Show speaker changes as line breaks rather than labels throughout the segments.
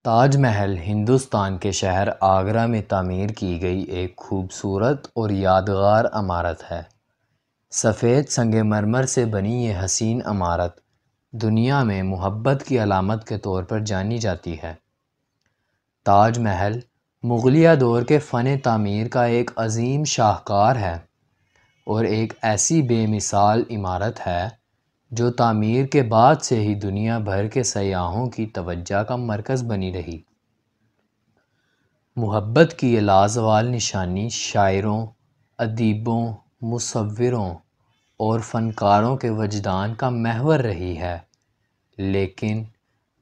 تاج محل ہندوستان کے شہر آگرہ میں تعمیر کی گئی ایک خوبصورت اور یادگار عمارت ہے۔ سفید سنگ مرمر سے بنی یہ حسین عمارت دنیا میں محبت کی علامت کے طور پر جانی جاتی ہے۔ تاج محل مغلیہ دور کے فن تعمیر کا ایک عظیم شاہکار ہے اور ایک ایسی بے مثال عمارت ہے جو تعمیر کے بعد سے ہی دنیا بھر کے سیاحوں کی توجہ کا مرکز بنی رہی۔ محبت کی یہ لازوال نشانی شاعروں، ادیبوں، مصوروں اور فنکاروں کے وجدان کا محور رہی ہے، لیکن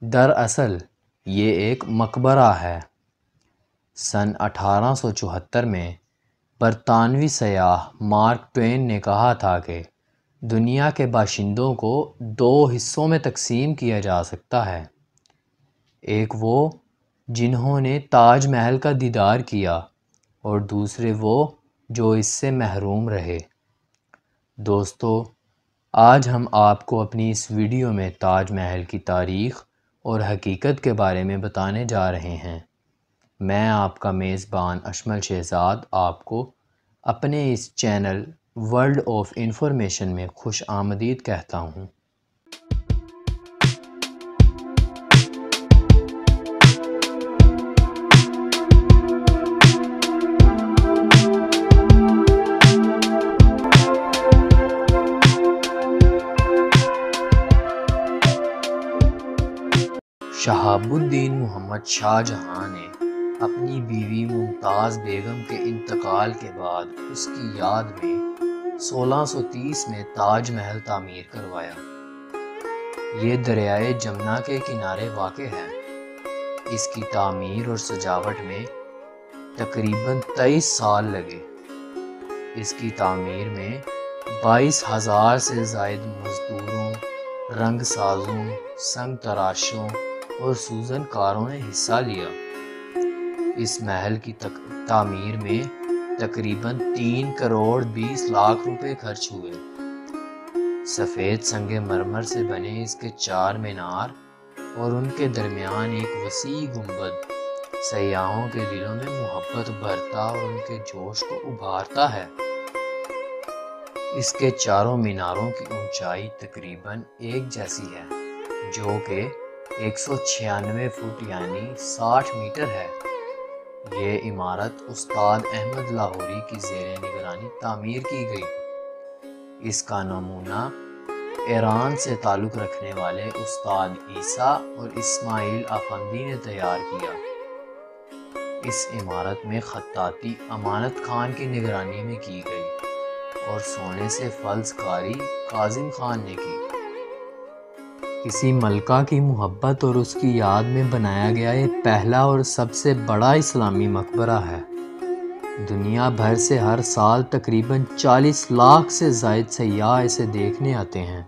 دراصل یہ ایک مقبرہ ہے۔ سن 1874 میں برطانوی سیاح مارک ٹوین نے کہا تھا کہ دنیا کے باشندوں کو دو حصوں میں تقسیم کیا جا سکتا ہے، ایک وہ جنہوں نے تاج محل کا دیدار کیا اور دوسرے وہ جو اس سے محروم رہے۔ دوستو، آج ہم آپ کو اپنی اس ویڈیو میں تاج محل کی تاریخ اور حقیقت کے بارے میں بتانے جا رہے ہیں۔ میں آپ کا میزبان اشمل شہزاد آپ کو اپنے اس چینل ورلڈ آف انفارمیشن میں خوش آمدید کہتا ہوں۔ شہاب الدین محمد شاہ جہاں نے اپنی بیوی ممتاز بیگم کے انتقال کے بعد اس کی یاد میں 1630 میں تاج محل تعمیر کروایا۔ یہ دریائے جمنا کے کنارے واقع ہے۔ اس کی تعمیر اور سجاوٹ میں تقریباً 23 سال لگے۔ اس کی تعمیر میں 22,000 سے زائد مزدوروں، رنگ سازوں، سنگ تراشوں اور سوزن کاروں نے حصہ لیا۔ اس محل کی تعمیر میں تقریباً 3 کروڑ 20 لاکھ روپے خرچ ہوئے۔ سفید سنگ مرمر سے بنے اس کے 4 مینار اور ان کے درمیان ایک وسیع گنبد سیاحوں کے دلوں میں محبت بھرتا اور ان کے جوش کو ابھارتا ہے۔ اس کے چاروں میناروں کی اونچائی تقریباً ایک جیسی ہے، جو کہ 196 فٹ یعنی 60 میٹر ہے۔ یہ عمارت استاد احمد لاہوری کی زیر نگرانی تعمیر کی گئی۔ اس کا نمونہ ایران سے تعلق رکھنے والے استاد عیسیٰ اور اسماعیل افندی نے تیار کیا۔ اس عمارت میں خطاطی امانت خان کی نگرانی میں کی گئی اور سونے سے فلز کاری کاظم خان نے کی۔ کسی ملکہ کی محبت اور اس کی یاد میں بنایا گیا یہ پہلا اور سب سے بڑا اسلامی مقبرہ ہے۔ دنیا بھر سے ہر سال تقریباً 40 لاکھ سے زائد سیاح اسے دیکھنے آتے ہیں۔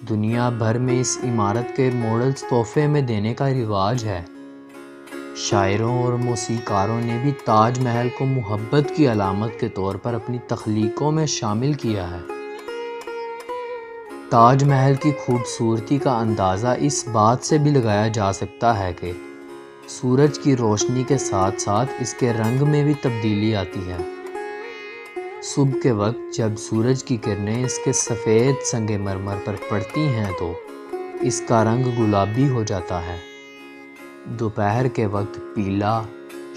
دنیا بھر میں اس عمارت کے ماڈلز تحفے میں دینے کا رواج ہے۔ شاعروں اور موسیقاروں نے بھی تاج محل کو محبت کی علامت کے طور پر اپنی تخلیقوں میں شامل کیا ہے۔ تاج محل کی خوبصورتی کا اندازہ اس بات سے بھی لگایا جا سکتا ہے کہ سورج کی روشنی کے ساتھ ساتھ اس کے رنگ میں بھی تبدیلی آتی ہے۔ صبح کے وقت جب سورج کی کرنیں اس کے سفید سنگ مرمر پر پڑتی ہیں تو اس کا رنگ گلابی ہو جاتا ہے۔ دوپہر کے وقت پیلا،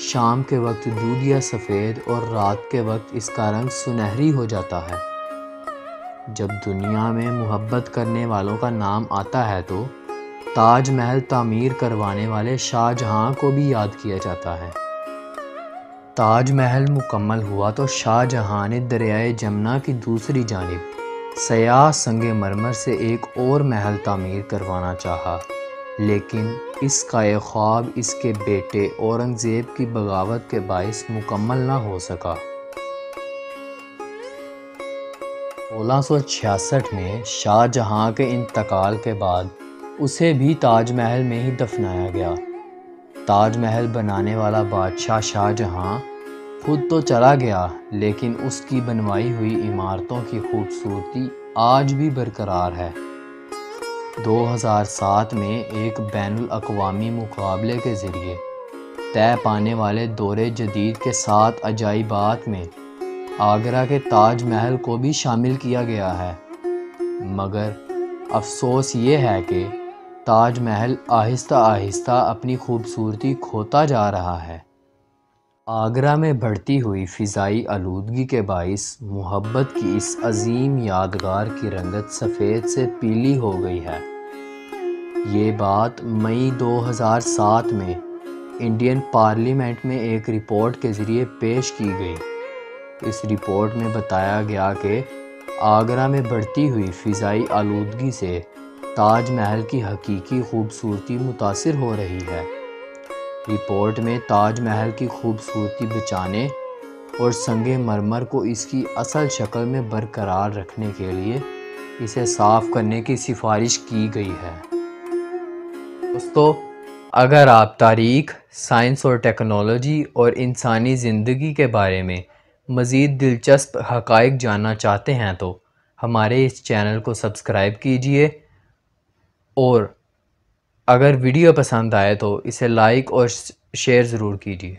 شام کے وقت دودھیا سفید اور رات کے وقت اس کا رنگ سنہری ہو جاتا ہے۔ جب دنیا میں محبت کرنے والوں کا نام آتا ہے تو تاج محل تعمیر کروانے والے شاہ جہاں کو بھی یاد کیا جاتا ہے۔ تاج محل مکمل ہوا تو شاہ جہاں نے دریائے جمنا کی دوسری جانب سیاہ سنگ مرمر سے ایک اور محل تعمیر کروانا چاہا، لیکن اس کا یہ خواب اس کے بیٹے اورنگزیب کی بغاوت کے باعث مکمل نہ ہو سکا۔ 1666 میں شاہ جہاں کے انتقال کے بعد اسے بھی تاج محل میں ہی دفنایا گیا۔ تاج محل بنانے والا بادشاہ شاہ جہاں خود تو چلا گیا، لیکن اس کی بنوائی ہوئی عمارتوں کی خوبصورتی آج بھی برقرار ہے۔ 2007 میں ایک بین الاقوامی مقابلے کے ذریعے طے پانے والے دور جدید کے 7 عجائبات میں آگرہ کے تاج محل کو بھی شامل کیا گیا ہے، مگر افسوس یہ ہے کہ تاج محل آہستہ آہستہ اپنی خوبصورتی کھوتا جا رہا ہے۔ آگرہ میں بڑھتی ہوئی فضائی آلودگی کے باعث محبت کی اس عظیم یادگار کی رنگت سفید سے پیلی ہو گئی ہے۔ یہ بات مئی 2007 میں انڈین پارلیمنٹ میں ایک رپورٹ کے ذریعے پیش کی گئی۔ اس رپورٹ میں بتایا گیا کہ آگرہ میں بڑھتی ہوئی فضائی آلودگی سے تاج محل کی حقیقی خوبصورتی متاثر ہو رہی ہے۔ رپورٹ میں تاج محل کی خوبصورتی بچانے اور سنگ مرمر کو اس کی اصل شکل میں برقرار رکھنے کے لیے اسے صاف کرنے کی سفارش کی گئی ہے۔ دوستو، اگر آپ تاریخ، سائنس اور ٹیکنالوجی اور انسانی زندگی کے بارے میں مزید دلچسپ حقائق جاننا چاہتے ہیں تو ہمارے اس چینل کو سبسکرائب کیجئے، اور اگر ویڈیو پسند آئے تو اسے لائک اور شیئر ضرور کیجیے۔